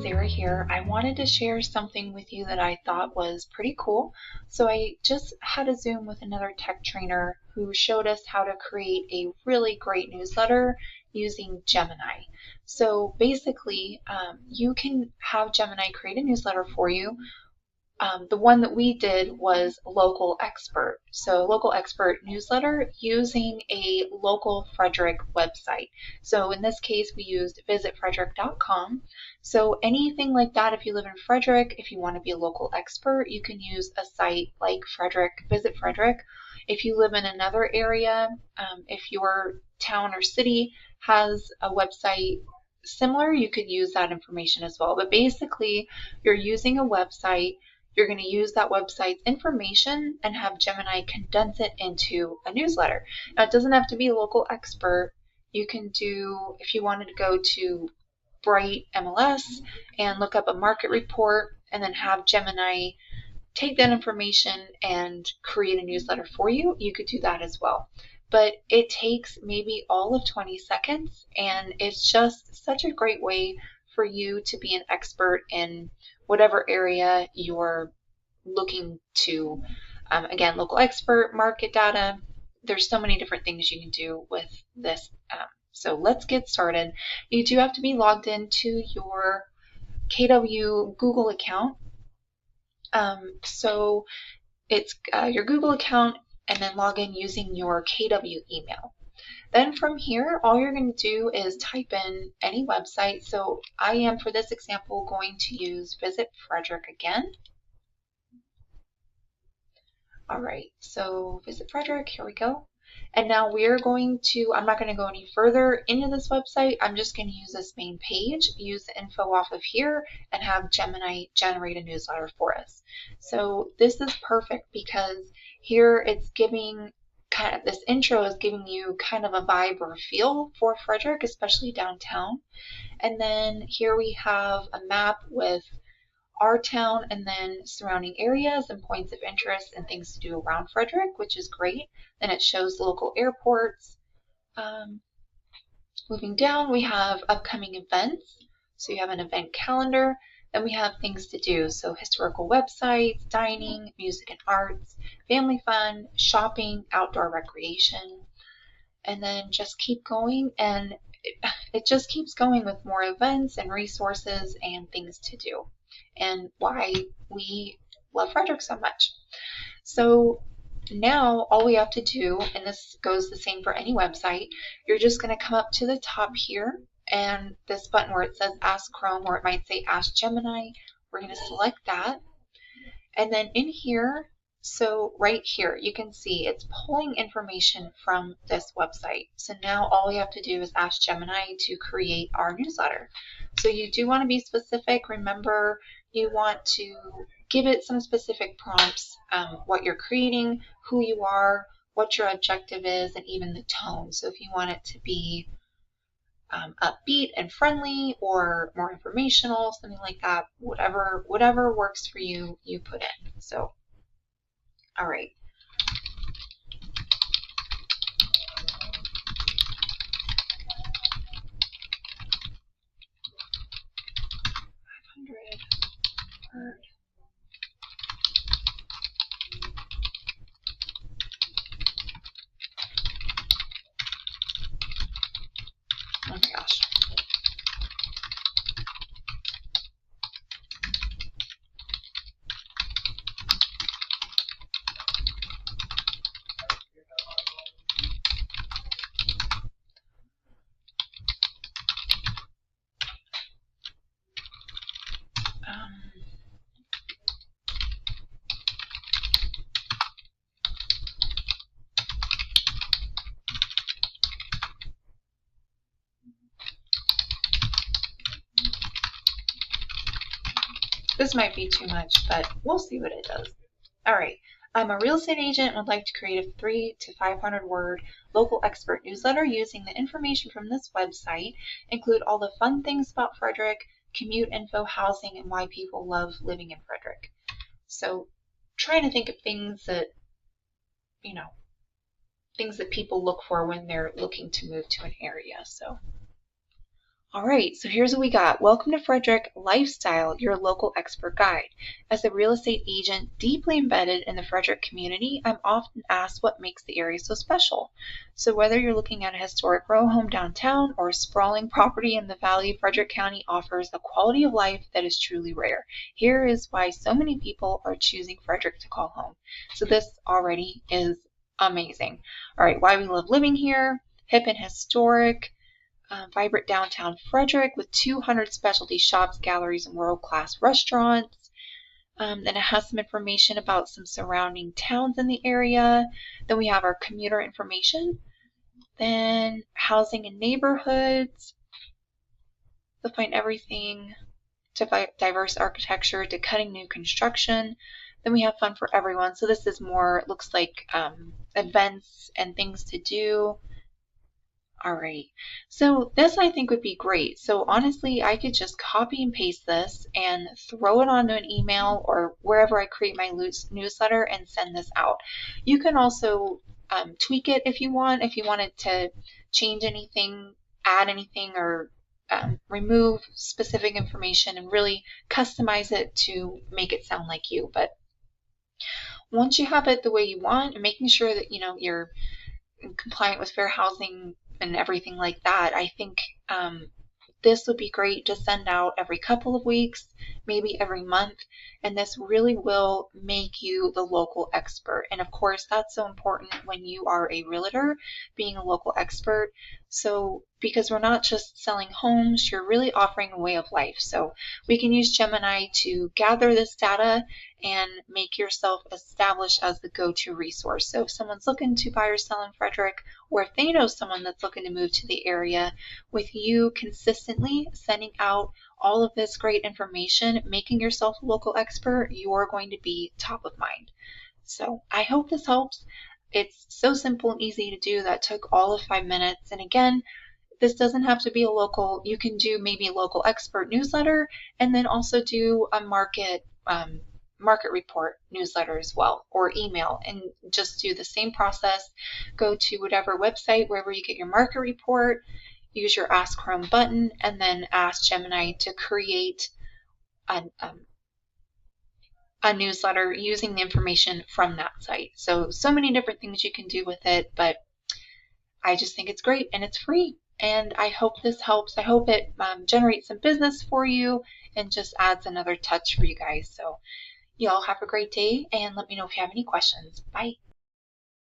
Sarah here. I wanted to share something with you that I thought was pretty cool. So I just had a Zoom with another tech trainer who showed us how to create a really great newsletter using Gemini. So basically, you can have Gemini create a newsletter for you. The one that we did was Local Expert. So Local Expert newsletter using a local Frederick website. So in this case, we used visitfrederick.com. So anything like that, if you live in Frederick, if you want to be a local expert, you can use a site like Visit Frederick. If you live in another area, if your town or city has a website similar, you could use that information as well. But basically, you're using a website. You're going to use that website's information and have Gemini condense it into a newsletter. Now, it doesn't have to be a local expert. You can do, if you wanted to go to Bright MLS and look up a market report and then have Gemini take that information and create a newsletter for you, you could do that as well. But it takes maybe all of 20 seconds, and it's just such a great way for you to be an expert in whatever area you're looking to. Again, local expert, market data. There's so many different things you can do with this. So let's get started. You do have to be logged into your KW Google account. So it's your Google account and then log in using your KW email. Then from here, all you're going to do is type in any website. So I am, for this example, going to use Visit Frederick again. All right, so Visit Frederick, here we go. And now we're going to, I'm not going to go any further into this website. I'm just going to use this main page, use the info off of here, and have Gemini generate a newsletter for us. So this is perfect because here it's giving kind of, this intro is giving you kind of a vibe or a feel for Frederick, especially downtown. And then here we have a map with our town and then surrounding areas and points of interest and things to do around Frederick, which is great. Then it shows local airports. Moving down, we have upcoming events. So you have an event calendar. Then we have things to do. So historical websites, dining, music and arts, family fun, shopping, outdoor recreation. And then just keep going, and it just keeps going with more events and resources and things to do, and why we love Frederick so much. So now all we have to do, and this goes the same for any website, you're just going to come up to the top here, and this button where it says Ask Chrome, or it might say Ask Gemini, we're going to select that. And then in here, so right here, you can see it's pulling information from this website. So now all we have to do is ask Gemini to create our newsletter. So you do want to be specific. Remember, you want to give it some specific prompts, what you're creating, who you are, what your objective is, and even the tone. So if you want it to be upbeat and friendly or more informational, something like that, whatever works for you, you put in. So, all right. Word. Oh my gosh. This might be too much, but we'll see what it does. All right. I'm a real estate agent and would like to create a 300 to 500 word local expert newsletter using the information from this website, include all the fun things about Frederick, commute info, housing, and why people love living in Frederick. So trying to think of things that, things that people look for when they're looking to move to an area. So, All right, so here's what we got. Welcome to Frederick Lifestyle, your local expert guide. As a real estate agent deeply embedded in the Frederick community, I'm often asked what makes the area so special. So whether you're looking at a historic row home downtown or a sprawling property in the valley, Frederick County offers a quality of life that is truly rare. Here is why so many people are choosing Frederick to call home. So this already is amazing. All right, why we love living here, hip and historic, vibrant downtown Frederick with 200 specialty shops, galleries, and world-class restaurants. Then it has some information about some surrounding towns in the area. Then we have our commuter information. Then housing and neighborhoods. You'll find everything to diverse architecture to cutting new construction. Then we have fun for everyone. So this is more, looks like events and things to do. All right, so this I think would be great. So honestly, I could just copy and paste this and throw it onto an email or wherever I create my newsletter and send this out. You can also tweak it if you want. If you wanted to change anything, add anything, or remove specific information and really customize it to make it sound like you. But once you have it the way you want and making sure that you're compliant with fair housing and everything like that, I think this would be great to send out every couple of weeks, maybe every month, and this really will make you the local expert. And of course, that's so important when you are a realtor, being a local expert. So because we're not just selling homes, you're really offering a way of life. So we can use Gemini to gather this data and make yourself established as the go-to resource. So if someone's looking to buy or sell in Frederick, or if they know someone that's looking to move to the area, with you consistently sending out all of this great information, making yourself a local expert, you're going to be top of mind. So I hope this helps. It's so simple and easy to do. That took all of 5 minutes. And again, this doesn't have to be a local, you can do maybe a local expert newsletter and then also do a market report newsletter as well, or email, and just do the same process. Go to whatever website, wherever you get your market report, use your Ask Chrome button, and then ask Gemini to create a newsletter using the information from that site. So many different things you can do with it, but I just think it's great and it's free. And I hope this helps. I hope it generates some business for you and just adds another touch for you guys. So y'all have a great day and let me know if you have any questions. Bye.